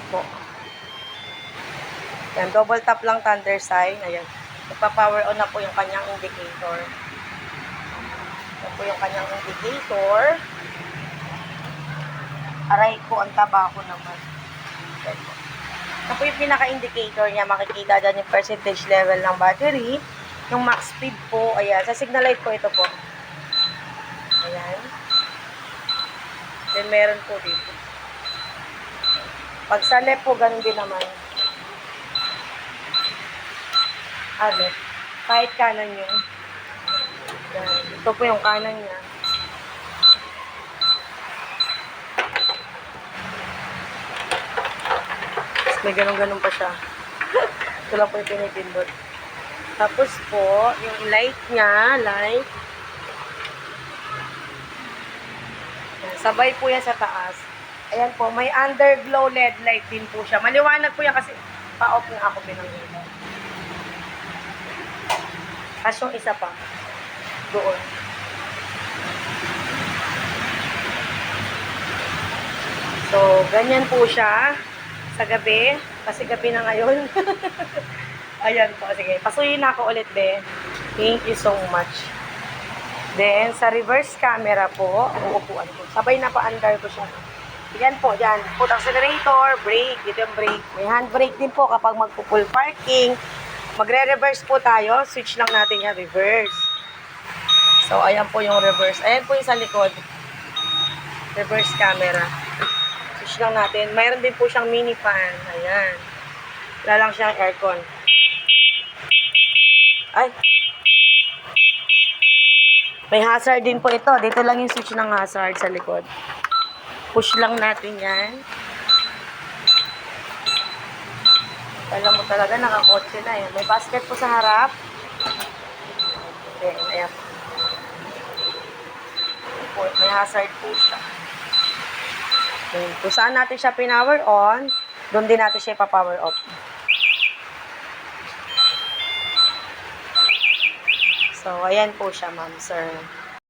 po. Yan, double tap lang thunder sign. Ayan. Magpa-power on na po yung kanyang indicator. Yan po yung kanyang indicator. Aray ko, ang taba ko naman. Yan po. Yan po yung pinaka-indicator niya. Makikita dyan yung percentage level ng battery. Yung max speed po. Ayan. Sa signal light po ito po. Ayan. Then meron po dito. Pag sa left po, ganun din naman. Left. Kahit kanan yun. Ayan. Ito po yung kanan niya. May ganun-ganun pa siya. Ito lang po yung pinipindot. Tapos po, yung light niya, light. Ayan, sabay po yan sa taas. Ayan po, may underglow LED light din po siya. Maliwanag po yan kasi pa-off nga ako pinanggit. Tapos yung isa pa, doon. So, ganyan po siya sa gabi. Kasi gabi na ngayon. Ayan po, sige. Pasuyin na ako ulit, be. Thank you so much. Then, sa reverse camera po, uupuan ko. Sabay na pa-under ko siya. Yan po, dyan. Put accelerator, brake. Dito yung brake. May handbrake din po kapag magpo-full parking. Magre-reverse po tayo. Switch lang natin yung reverse. So, ayan po yung reverse. Ayan po yung sa likod. Reverse camera. Switch lang natin. Mayroon din po siyang mini fan. Ayan. Wala lang siyang aircon. Ay. May hazard din po ito. Dito lang yung switch ng hazard sa likod. Push lang natin yan. Alam mo talaga, nakakotse na yan. May basket po sa harap. Okay, ayan. May hazard po siya. Okay. Kung saan natin siya pinower on, doon din natin siya ipa-power off. So, ayan po siya, ma'am, sir.